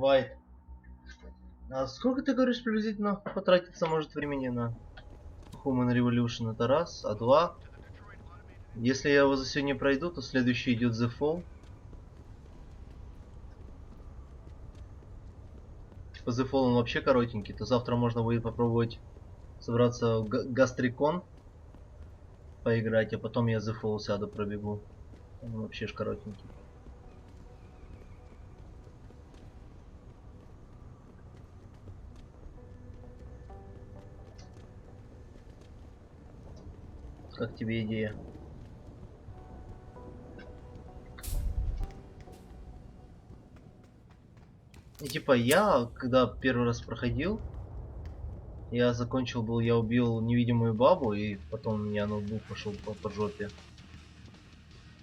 Вайт. А сколько ты говоришь приблизительно потратится может времени на Human Revolution? Это раз, а два. Если я его за сегодня пройду, то следующий идет The Fall. Типа The Fall он вообще коротенький, то завтра можно будет попробовать собраться в Гастрикон поиграть, а потом я The Fall сяду пробегу. Он вообще ж коротенький. Как тебе идея? И типа я, когда первый раз проходил, я закончил был, я убил невидимую бабу, и потом у меня ноутбук пошел по жопе.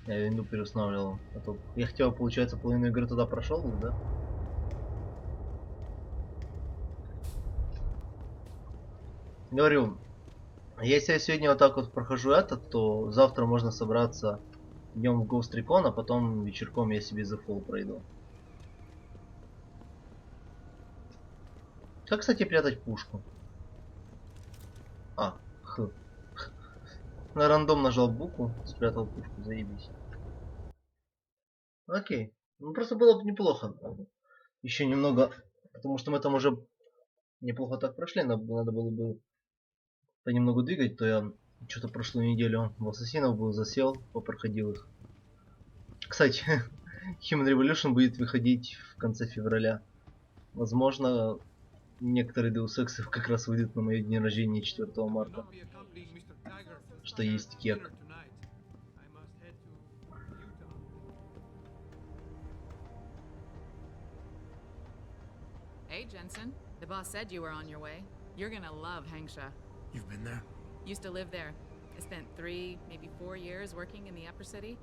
Я винду переустанавливал. А то я хотел, получается, половину игры туда прошел, да? Говорю, если я сегодня вот так вот прохожу этот, то завтра можно собраться днем в Ghost Recon, а потом вечерком я себе The Fall пройду. Как, кстати, прятать пушку? На рандом нажал букву, спрятал пушку, заебись. Окей. Ну просто было бы неплохо. Еще немного, потому что мы там уже неплохо так прошли, надо было бы понемногу двигать, то я что-то прошлую неделю в ассасинов был, засел, попроходил их. Кстати, Human Revolution будет выходить в конце февраля. Возможно, некоторые Deus Ex'ы как раз выйдут на мое день рождения 4 марта. Что есть кек. Hey, Jensen. The boss said you were on your way. You're gonna love Hangsha. You've been there? Used to live there. I spent 3, maybe 4 years working in the upper city,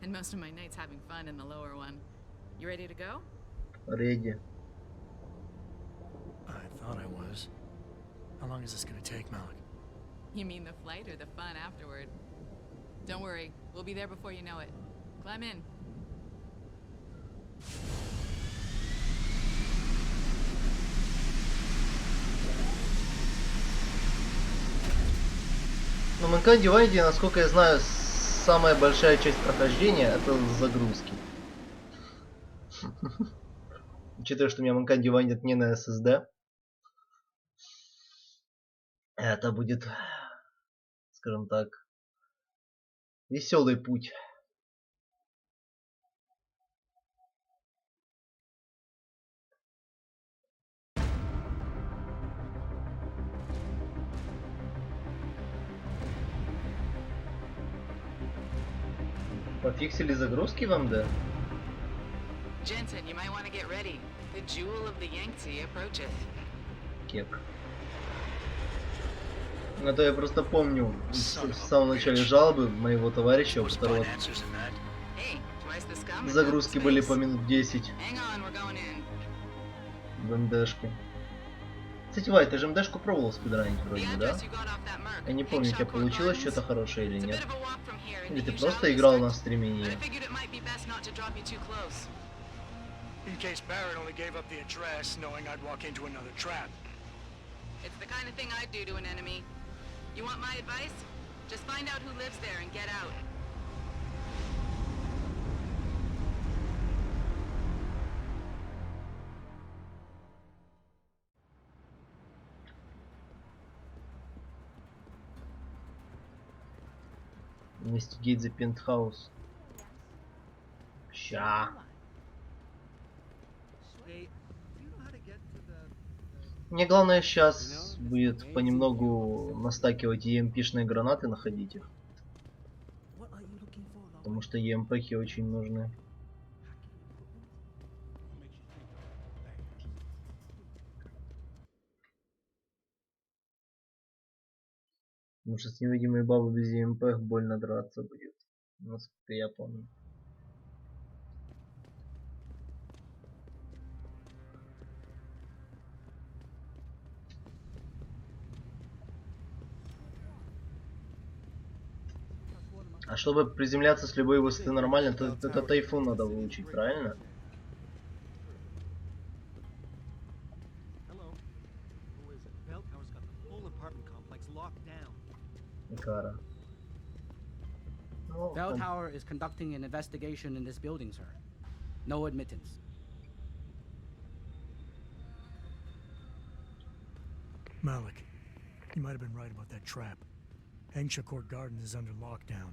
and most of my nights having fun in the lower one. You ready to go? Ready. I thought I was. How long is this gonna take, Malik? You mean the flight or the fun afterward? Don't worry, we'll be there before you know it. Climb in. На Mankind Divided, насколько я знаю, самая большая часть прохождения это загрузки. Учитывая, что у меня Mankind Divided не на SSD, это будет, скажем так, веселый путь. Пофиксили загрузки в МД? Jensen, you might want to get ready. The jewel of the Yangtze approaches. Кек. А то я просто помню в самом начале жалобы моего товарища, у которого загрузки были по минут 10 в МДшке. Кстати, Вай, ты же МДшку пробовал спидранить вроде бы, да? Я не помню, у тебя получилось что-то хорошее или нет. Или ты просто играл на стриме и... In case Barrett only gave up the address, knowing I'd walk into another trap. It's the kind of thing I'd do to an enemy. You want my advice? Just find out who lives there and get out. Investigate the penthouse. Ща. Мне главное сейчас будет понемногу настакивать EMP-шные гранаты, находить их. Потому что EMP-хи очень нужны. Потому что с невидимой бабой без EMP больно драться будет. Насколько я помню. А чтобы приземляться с любой высоты нормально, то это тайфун надо выучить, правильно? locked down. Икара. Ну, Bell он- Tower is conducting an investigation in this building, sir. No admittance. Malik, you might have been right about that trap. Hengsha Court Garden is under lockdown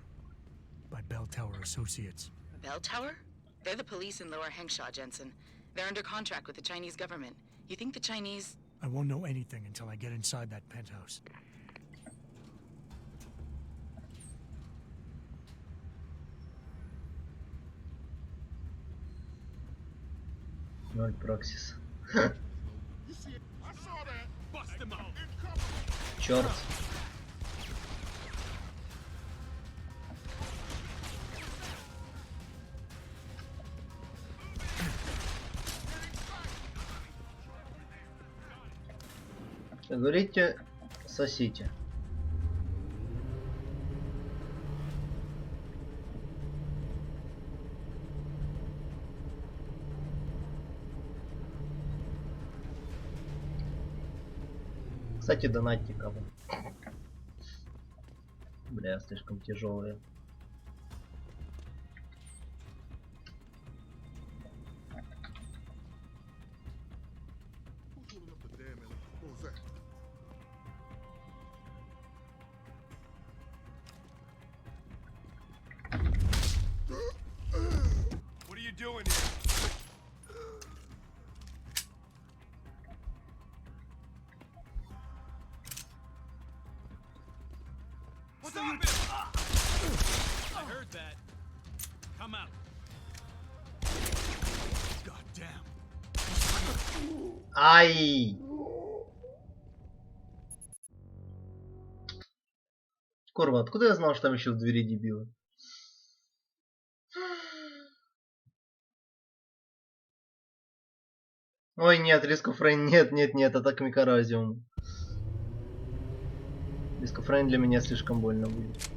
by Bell Tower Associates. Bell Tower? They're the police in Lower Hengsha, Jensen. They're under contract with the Chinese government. You think the Chinese... I won't know anything until I get inside that penthouse. Ноль проксис. Черт. Как говорите, сосите. Кстати, донатьте кого. Бля, слишком тяжелые. What are you doing here? Stop it! I heard that. Come out. God damn. Ай! Курва, откуда я знал, что там еще в двери дебилы? Ой, нет, риск оф рейн, нет, атака микоразиум. Риск оф рейн для меня слишком больно будет.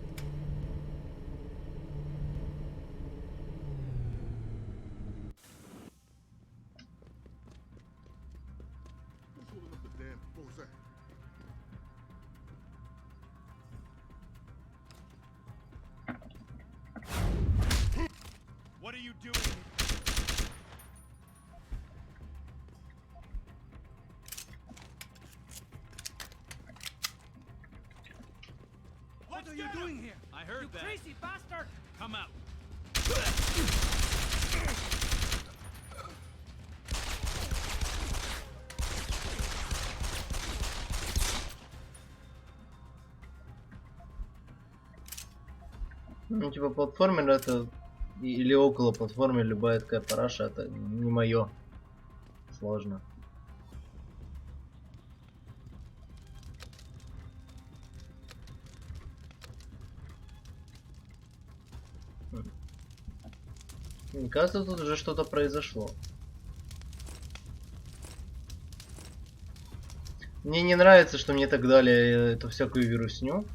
What are you doing? What are you doing here? I heard You that. crazy bastard! Come out. Ну, типа, платформер это... Или около платформы любая такая параша, это не мое. Сложно. Мне кажется, тут уже что-то произошло. Мне не нравится, что мне так дали эту всякую вирусню.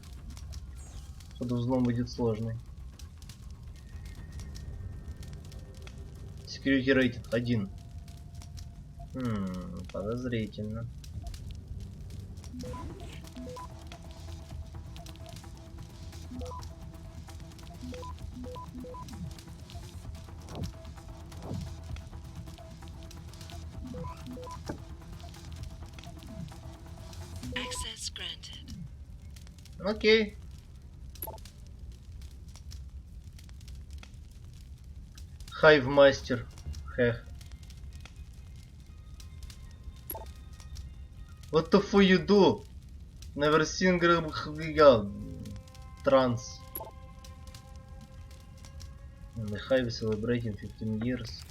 Под взлом будет сложный. Security rating 1. Подозрительно. Access granted. Окей. Hive Master. Хех. What the fuck you do? Never seen Trans. The Hive is celebrating 15 years.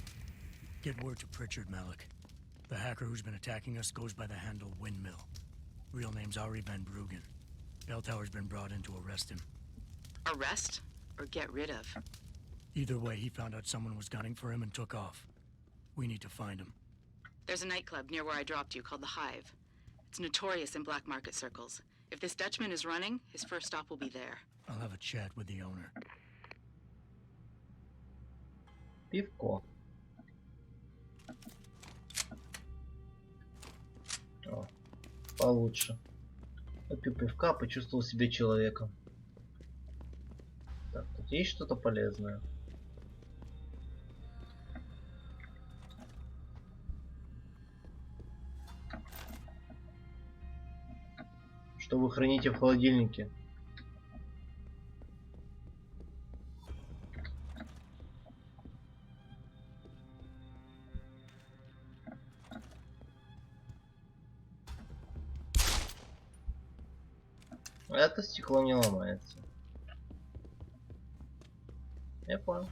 Get word to Pritchard, Malik. The hacker who's been attacking us goes by the handle Windmill. Real name's Ari Van Bruggen. Bell Tower's been brought in to arrest him. Arrest? Or get rid of? Either way, he found out someone was gunning for him and took off. We need to find him. There's a nightclub near where I dropped you called the Hive. It's notorious in black market circles. If this Dutchman is running, his first stop will be there. I'll have a chat with the owner. Пивко. О, получше. Попил пивка, почувствовал себя человеком. Так, тут есть что-то полезное. Что вы храните в холодильнике? Это стекло не ломается. Я понял.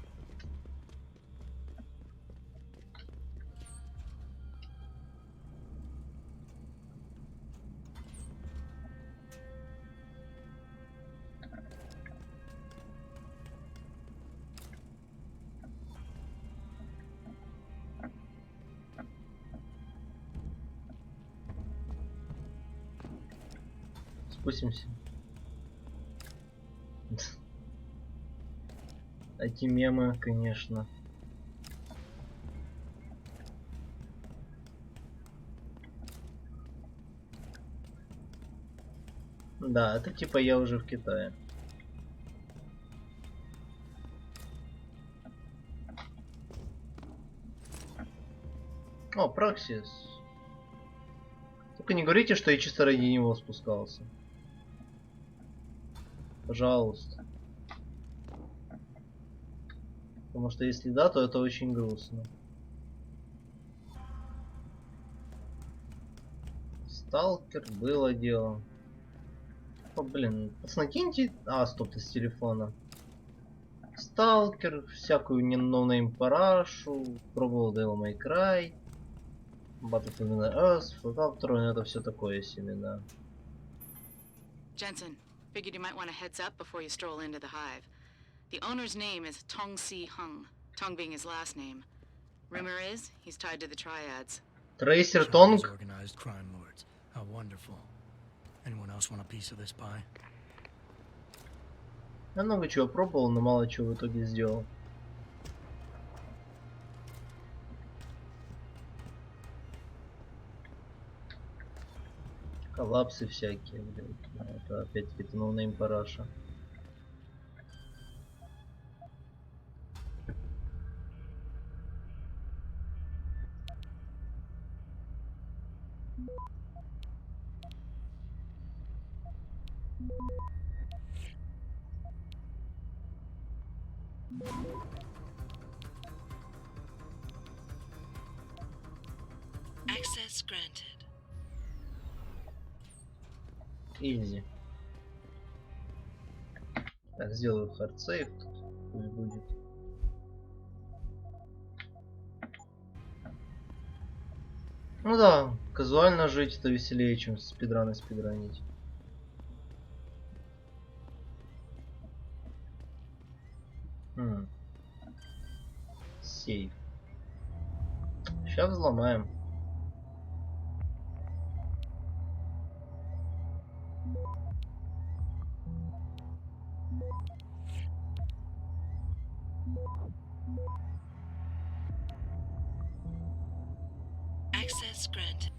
Спустимся. Эти мемы, конечно. Да, это типа я уже в Китае. О, Проксис. Только не говорите, что я чисто ради него спускался. Пожалуйста. Потому что если да, то это очень грустно. Сталкер, было дело. О, блин, пацаны, киньте... А, стоп, ты с телефона. Сталкер, всякую не ноунейм парашу, пробовал Devil May Cry, Battlefield Earth, Fallout, это все такое себе, да. Jensen, figured you might want a heads up before you stroll into the hive. The owner's name is Tong Si Hung, Tong being his last name. Rumor is he's tied to the triads. Трейсер Chinese Тонг. organized crime lords. How wonderful. Anyone else want a piece of this pie? Я много чего пробовал, но мало чего в итоге сделал. Коллапсы всякие, блин. Это опять-таки ноунейм параша. Access granted. Изи. Так, сделаю хардсейв тут. Пусть будет. Ну да, казуально жить это веселее, чем спидраны спидранить. Сейф. Сейчас взломаем. Access granted.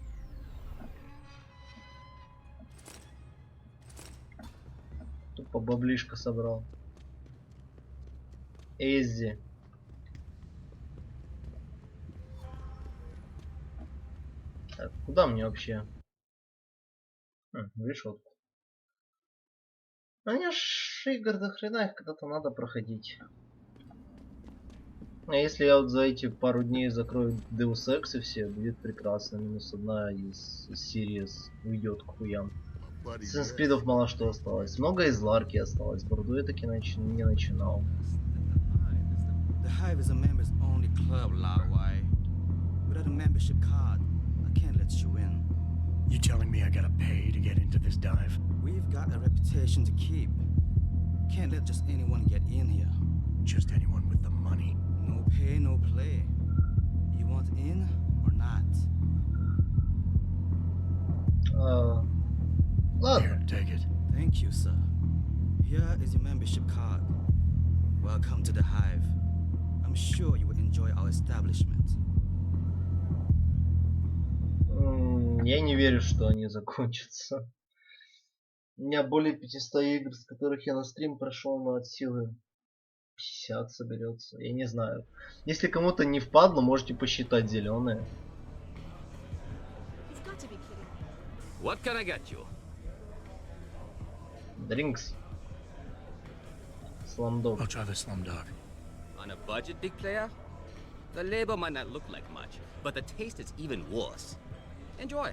Тупо баблишко собрал. Эзи. Так, куда мне вообще? Решетку. А мне ж игр до хрена, их когда-то надо проходить. А если я вот за эти пару дней закрою Deus Ex и все, будет прекрасно. Минус одна из серии уйдет к хуям. Сенспидов мало что осталось. Много из Ларки осталось. Борду я таки не начинал. The Hive is a members only club, Lawai. Without a membership card, I can't let you in. You telling me I gotta pay to get into this dive? We've got a reputation to keep. Can't let just anyone get in here. Just anyone with the money? No pay, no play. You want in or not? Ладно. Here, take it. Thank you, sir. Here is your membership card. Welcome to the Hive. I'm sure you will enjoy our establishment. Я не верю, что они закончатся. У меня более 500 игр, с которых я на стрим прошел, но от силы 50 соберется. Я не знаю. Если кому-то не впадло, можете посчитать зеленые. You've got to be kidding me. What can I get you? Дринкс. Сламдог. I'll try the Slumdog. On a budget, big player? The label might not look like much, but the taste is even worse. Enjoy.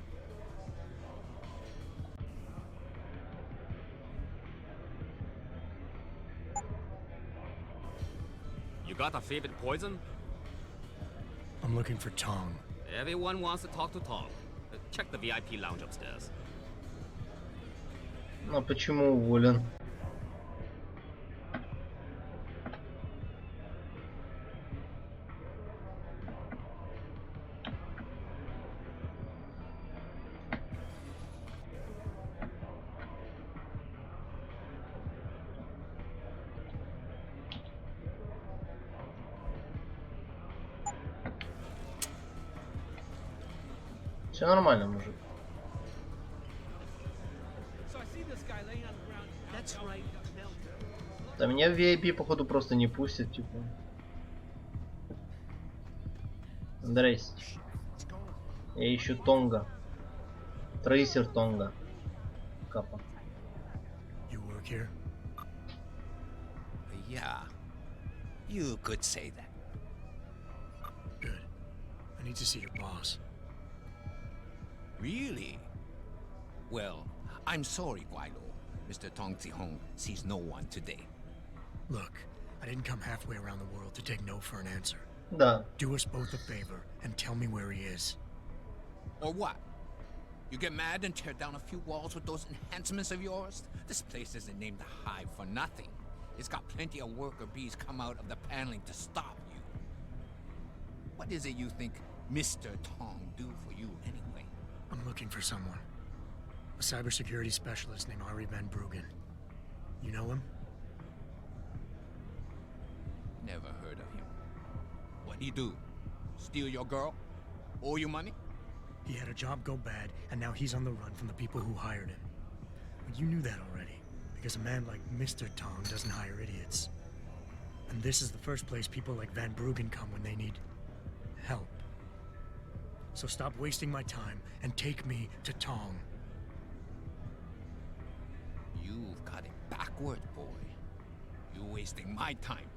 You got a favorite poison? I'm looking for Tong. Everyone wants to talk to Tom. Check the VIP lounge upstairs. А почему уволен? Все нормально, мужик. Да меня в VIP походу просто не пустят, типа. Здрасте. Я ищу Тонга. Трейсер Тонга. Капа. You work here? Yeah, you could say that. Good. I need to see your boss. Really? Well, I'm sorry, Guilo. Mr. Tong Zihong sees no one today. Look, I didn't come halfway around the world to take no for an answer. Да. Do us both a favor and tell me where he is. Or what? You get mad and tear down a few walls with those enhancements of yours? This place isn't named the Hive for nothing. It's got plenty of worker bees come out of the paneling to stop you. What is it you think Mr. Tong do for you anyway? I'm looking for someone. A cybersecurity specialist named Ari Van Bruggen. You know him? Never heard of him. What'd he do? Steal your girl? Owe you money? He had a job go bad, and now he's on the run from the people who hired him. But you knew that already, because a man like Mr. Tong doesn't hire idiots. And this is the first place people like Van Bruggen come when they need help. So stop wasting my time and take me to Tong. You've got it backward, boy. You're wasting my time.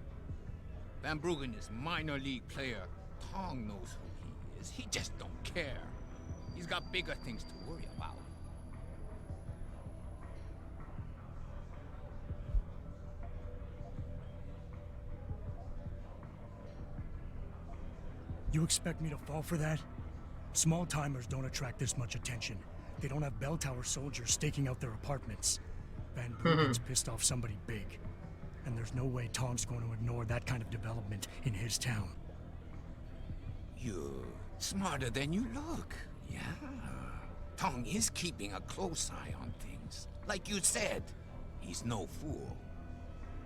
Van Bruggen is minor league player. Tong knows who he is. He just don't care. He's got bigger things to worry about. You expect me to fall for that? Small timers don't attract this much attention. They don't have bell tower soldiers staking out their apartments. Van Bruggen's pissed off somebody big. And there's no way Tong's going to ignore that kind of development in his town. You're smarter than you look. Yeah. Tong is keeping a close eye on things. Like you said, he's no fool.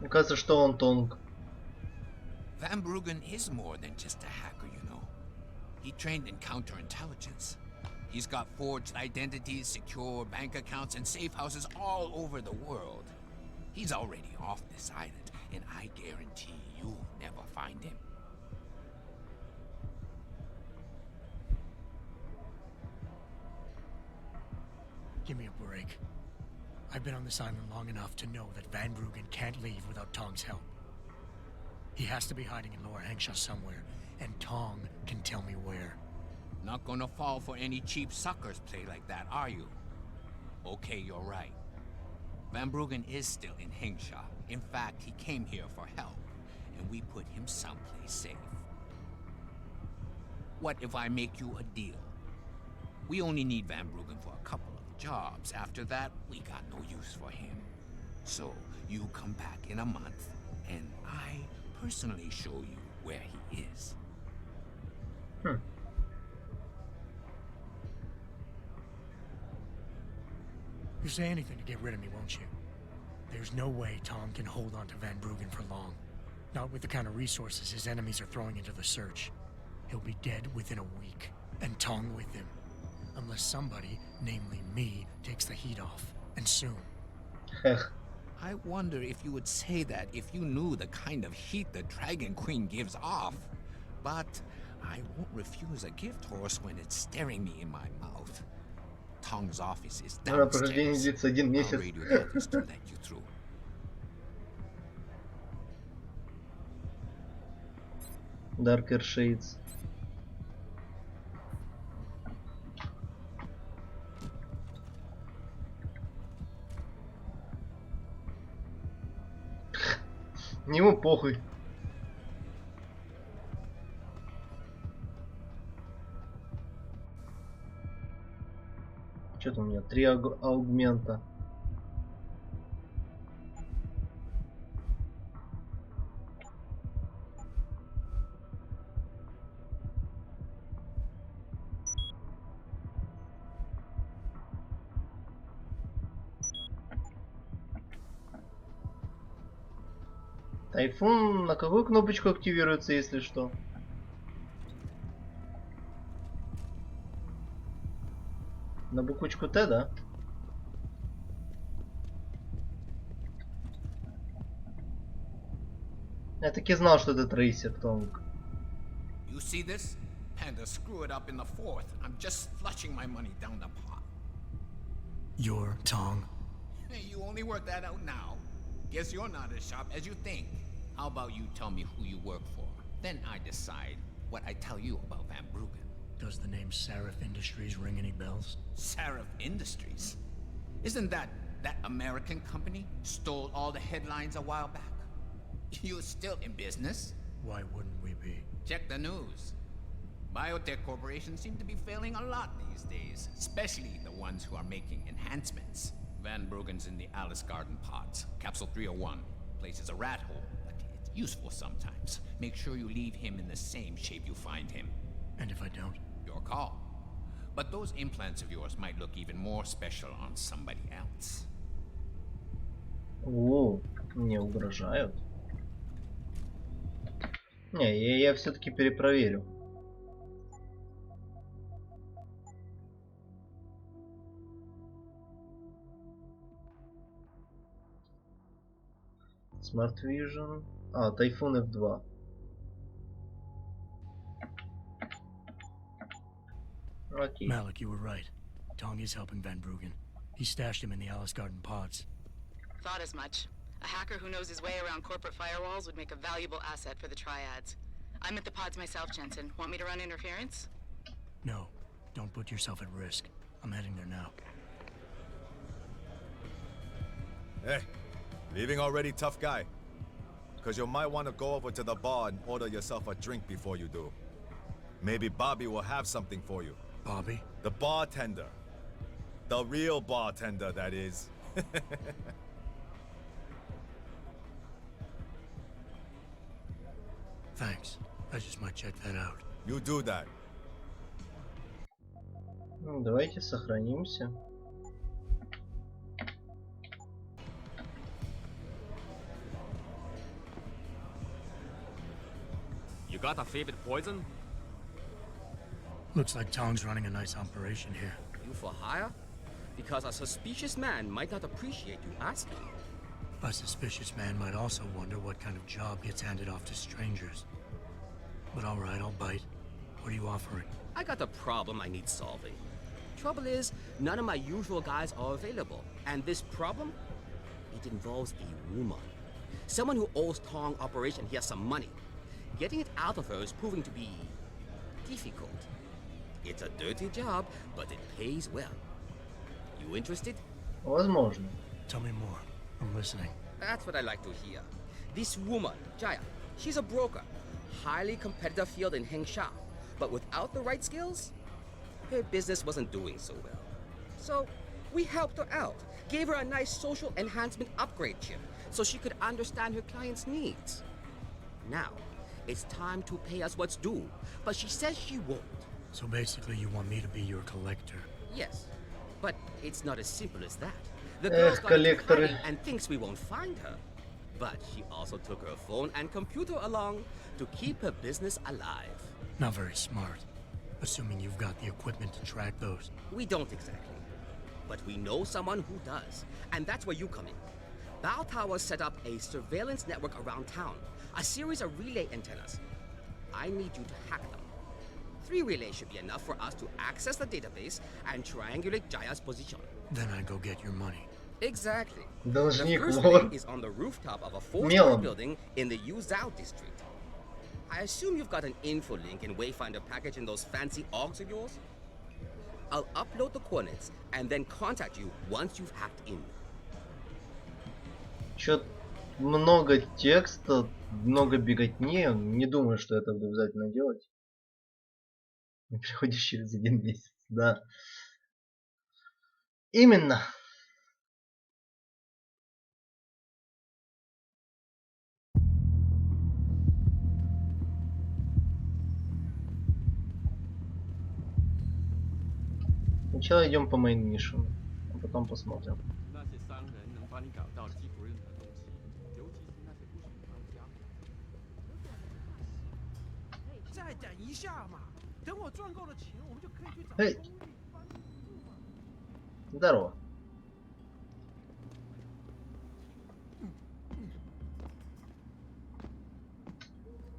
Мне кажется, что он Тонг. Van Bruggen is more than just a hacker, you know. He trained in counterintelligence. He's got forged identities, secure bank accounts, and safe houses all over the world. He's already off this island, and I guarantee you'll never find him. Give me a break. I've been on this island long enough to know that Van Bruggen can't leave without Tong's help. He has to be hiding in Lower Hengsha somewhere, and Tong can tell me where. Not gonna fall for any cheap suckers play like that, are you? Okay, you're right. Van Bruggen is still in Hengsha. In fact, he came here for help, and we put him someplace safe. What if I make you a deal? We only need Van Bruggen for a couple of jobs. After that, we got no use for him. So, you come back in a month, and I personally show you where he is. You say anything to get rid of me, won't you? There's no way Tong can hold on to Van Bruggen for long. Not with the kind of resources his enemies are throwing into the search. He'll be dead within a week, and Tong with him. Unless somebody, namely me, takes the heat off. And soon. Хех. I wonder if you would say that if you knew the kind of heat the Dragon Queen gives off. But I won't refuse a gift horse when it's staring me in my mouth. Tong's office is На прохождение downstairs. длится 1 I'll месяц. radio the others to let you through. Darker Shades. Ему похуй. Что-то у меня 3 аугмента. Тайфун на какую кнопочку активируется, если что? На буквочку Т, да? Я таки знал, что это трейсер, Тонг. You see this? Had to screw it up in the fourth. I'm just flushing my money down the pot. Your Tong. Hey, you only work that out now. Guess you're not as sharp as you think. How about you tell me who you work for? Then I decide what I tell you about Van Bruggen. Does the name Seraph Industries ring any bells? Seraph Industries? Isn't that American company stole all the headlines a while back? You still in business? Why wouldn't we be? Check the news. Biotech corporations seem to be failing a lot these days, especially the ones who are making enhancements. Van Bruggen's in the Alice Garden pods. Capsule 301. Place is a rat hole, but it's useful sometimes. Make sure you leave him in the same shape you find him. And if I don't? Your call. But those implants of yours might look even more special on somebody else. О, мне угрожают. Не, я все-таки перепроверю. Smart Vision. А, Typhoon F2. Окей. Malik, you were right. Tong is helping Van Bruggen. He stashed him in the Alice Garden pods. Thought as much. A hacker who knows his way around corporate firewalls would make a valuable asset for the triads. I'm at the pods myself, Jensen. Want me to run interference? No, don't put yourself at risk. I'm heading there now. Hey, leaving already, tough guy? Because you might want to go over to the bar and order yourself a drink before you do. Maybe Bobby will have something for you. Bobby? The bartender. The real bartender, that is. Thanks. I just might check that out. You do that. Ну, давайте сохранимся. You got a favorite poison? Looks like Tong's running a nice operation here. You for hire? Because a suspicious man might not appreciate you asking. A suspicious man might also wonder what kind of job gets handed off to strangers. But alright, I'll bite. What are you offering? I got a problem I need solving. Trouble is, none of my usual guys are available. And this problem? It involves a woman. Someone who owes Tong Operation here some money. Getting it out of her is proving to be difficult. It's a dirty job, but it pays well. You interested? Возможно. Tell me more. I'm listening. That's what I like to hear. This woman, Jaya, she's a broker. Highly competitive field in Hengsha. But without the right skills, her business wasn't doing so well. So we helped her out. Gave her a nice social enhancement upgrade chip so she could understand her clients' needs. Now, it's time to pay us what's due, but she says she won't. So basically you want me to be your collector? Yes, but it's not as simple as that. The girl's got into collector. hiding and thinks we won't find her. But she also took her phone and computer along to keep her business alive. Not very smart. Assuming you've got the equipment to track those. We don't exactly. but we know someone who does. And that's where you come in. Bell Tower set up a surveillance network around town, a series of relay antennas. I need you to hack them. 3 relays should be enough for us to access the database and triangulate Jaya's position. Then I go get your money. Exactly. Должник, The first вор. relay is on the rooftop of a 4-story Мелом. building in the Yuzhou district. I assume you've got an info link in Wayfinder package in those fancy augs of yours? I'll upload the coordinates and then contact you once you've hacked in. Чё много текста, много беготни. Не думаю, что это буду обязательно делать. Приходишь через 1 месяц, да. Именно. Сначала идем по мейн миссиону, а потом посмотрим. 那些商人能帮你搞到几乎任何东西，尤其是那些不属于商家。再等一下嘛，等我赚够了钱，我们就可以去找。Эй! Здорово.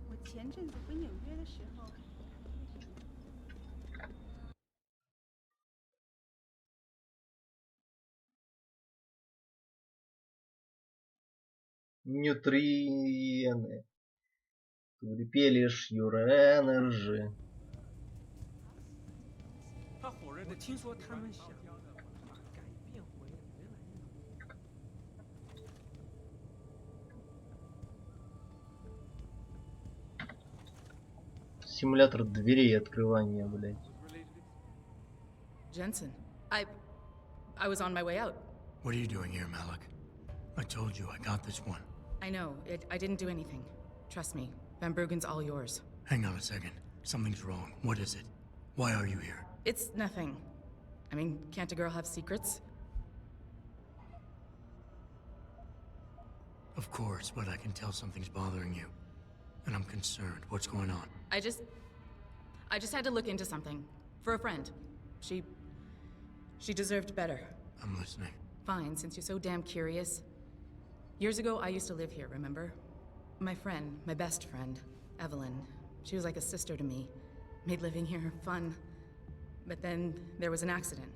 我前阵子回纽约的时候， Ньютриены. Repelish your energy. 他伙人的听说他们想改变回原来。 Симулятор дверей и открывания, блядь. Jensen, I was on my way out. What are you doing here, Malik? I told you I got this one. I know, I didn't do anything. Trust me, Van Bruggen's all yours. Hang on a second. Something's wrong. What is it? Why are you here? It's nothing. I mean, can't a girl have secrets? Of course, but I can tell something's bothering you. And I'm concerned. What's going on? I just had to look into something. For a friend. She deserved better. I'm listening. Fine, since you're so damn curious. Years ago, I used to live here, remember? My friend, my best friend, Evelyn. She was like a sister to me. Made living here fun. But then there was an accident.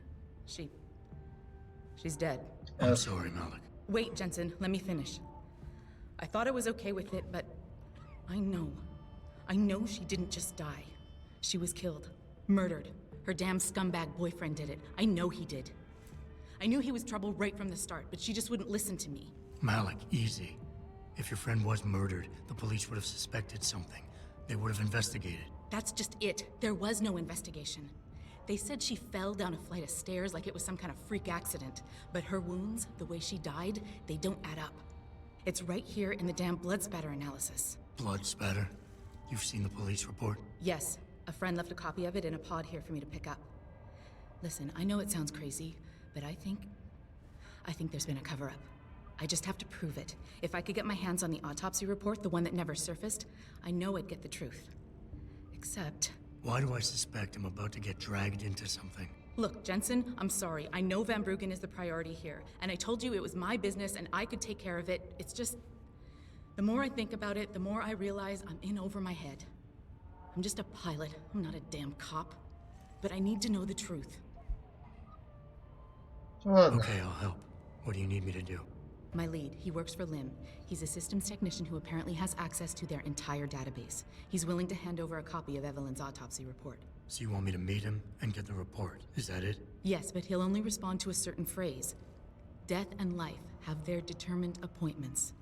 She's dead. I'm sorry, Malik. Wait, Jensen, let me finish. I thought I was okay with it, but I know she didn't just die. She was killed. Murdered. Her damn scumbag boyfriend did it. I know he did. I knew he was trouble right from the start, but she just wouldn't listen to me. Malik, easy. If your friend was murdered, the police would have suspected something. They would have investigated. That's just it. There was no investigation. They said she fell down a flight of stairs like it was some kind of freak accident. But her wounds, the way she died, they don't add up. It's right here in the damn blood spatter analysis. Blood spatter? You've seen the police report? Yes. A friend left a copy of it in a pod here for me to pick up. Listen, I know it sounds crazy, but I think there's been a cover-up. I just have to prove it. If I could get my hands on the autopsy report, the one that never surfaced, I know I'd get the truth. Except... Why do I suspect I'm about to get dragged into something? Look, Jensen, I'm sorry. I know Van Bruggen is the priority here, and I told you it was my business and I could take care of it. It's just... The more I think about it, the more I realize I'm in over my head. I'm just a pilot. I'm not a damn cop. But I need to know the truth. Okay, I'll help. What do you need me to do? My lead, he works for Lim. He's a systems technician who apparently has access to their entire database. He's willing to hand over a copy of Evelyn's autopsy report. So you want me to meet him and get the report? Is that it? Yes, but he'll only respond to a certain phrase. Death and life have their determined appointments.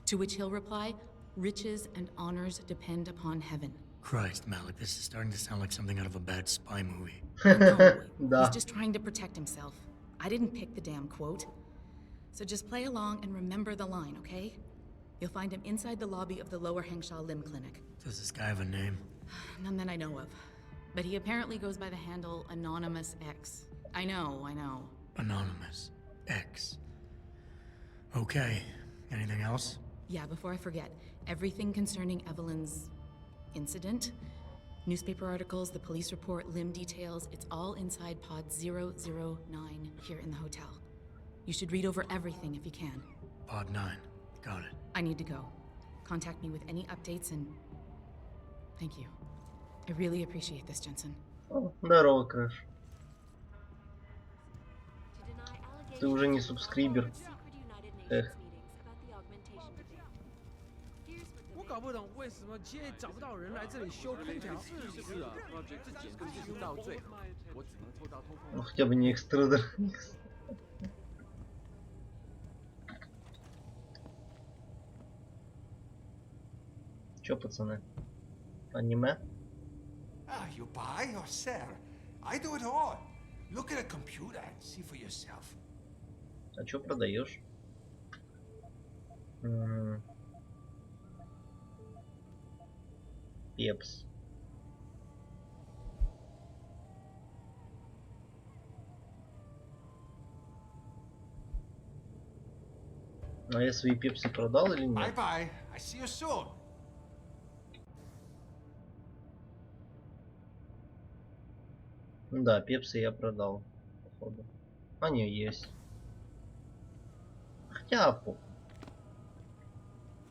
To which he'll reply, riches and honors depend upon heaven. Christ, Malik, this is starting to sound like something out of a bad spy movie. I know. Да. He's just trying to protect himself. I didn't pick the damn quote. So just play along and remember the line, okay? You'll find him inside the lobby of the Lower Hengsha Limb Clinic. Does this guy have a name? None that I know of. But he apparently goes by the handle Anonymous X. I know. Anonymous X. Okay. Anything else? Yeah, before I forget, everything concerning Evelyn's incident, Newspaper articles, the police report, limb details, it's all inside pod 009 here in the hotel. You should read over everything if you can. Pod 9. Got it. I need to go. Contact me with any updates and... Thank you. I really appreciate this, Jensen. О, здорово, Крэш. Ты уже не субскрибер. Эх. 我搞不懂为什么街里找不到人来这里修空调。是啊，这简直是到最好，我只能拖到通风。Ну хотя бы не экструдер. Чё, пацаны? Аниме? Ah, you buy or sell? I do it all. Look at a computer and see for yourself. А чё продаешь? Пепс. А я свои пепси продал или нет? Bye-bye. I see you soon. Да, пепси я продал, походу. Они есть. Хотя, по...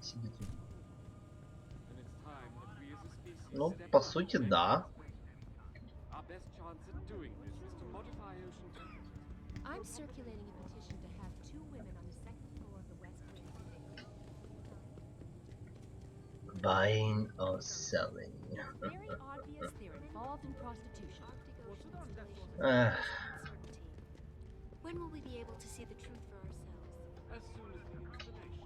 Сидите. Ну, по сути, да. I'm circulating a petition to have 2 women on the second floor of the West Wing today. Buying or selling. Very obvious they're involved in prostitution. When will we be able to see the truth for ourselves? As soon as the information.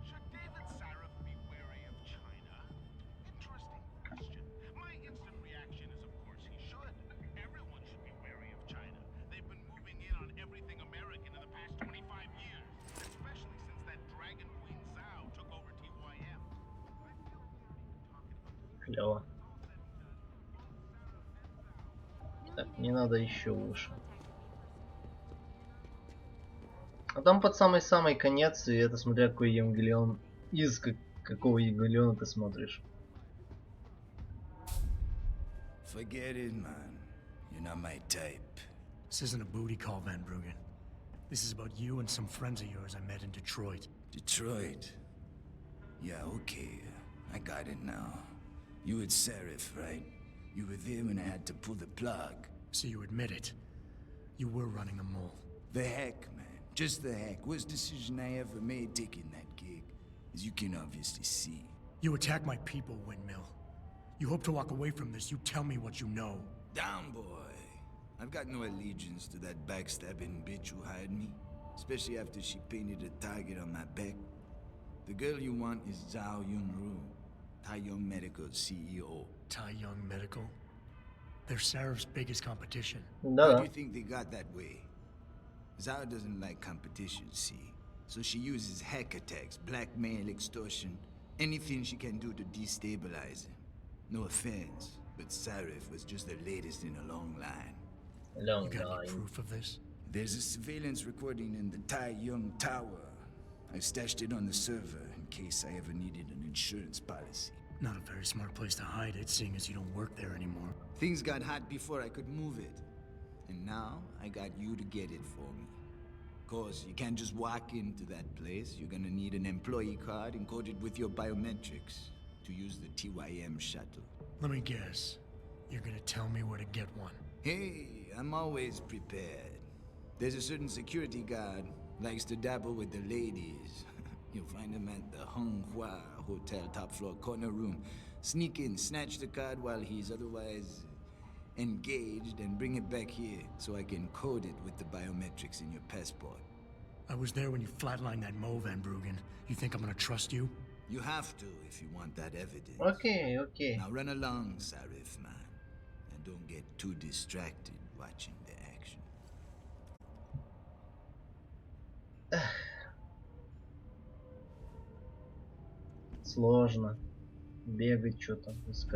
Should David Sarif be wary of China? Interesting question. My instant reaction is, of course, he should. Everyone should be wary of China. They've been moving in on everything American in the past 25 years, especially since that Dragon Queen Zhao took over TYM. Клево. Так, не надо еще выше. А там под самый-самый конец, и это смотря какой Евангелион, из какого Евангелиона ты смотришь. Forget it, man. You're not my type. This isn't a booty call, Van Bruggen. This is about you and some friends of yours I met in Detroit. Detroit? Yeah, okay. I got it now. You with Sarif, right? You were there when I had to pull the plug. So you admit it. You were running a mole. The heck, man. Just the heck. Worst decision I ever made taking that gig. As you can obviously see. You attack my people, Windmill. You hope to walk away from this. You tell me what you know. Down, boy. I've got no allegiance to that backstabbing bitch who hired me. Especially after she painted a target on my back. The girl you want is Zhao Yunru, Taiyong Medical CEO. Taiyong Medical? They're Sarif's biggest competition. How do you think they got that way? Zhao doesn't like competition, see? So she uses hack attacks, blackmail, extortion, anything she can do to destabilize him. No offense, but Sarif was just the latest in a long line. You got any proof of this? There's a surveillance recording in the Taiyong Tower. I stashed it on the server in case I ever needed an insurance policy. Not a very smart place to hide it, seeing as you don't work there anymore. Things got hot before I could move it. And now, I got you to get it for me. Of course, you can't just walk into that place. You're gonna need an employee card encoded with your biometrics to use the TYM shuttle. Let me guess. You're gonna tell me where to get one. Hey, I'm always prepared. There's a certain security guard, likes to dabble with the ladies. You'll find him at the Hung Hua Hotel top floor corner room. Sneak in, snatch the card while he's otherwise engaged, and bring it back here so I can code it with the biometrics in your passport. I was there when you flatlined that Mo, Van Bruggen. You think I'm gonna trust you? You have to if you want that evidence. Okay, okay. Now run along, Sarif, man. And don't get too distracted watching the action. Сложно. Бегать что-то, искать.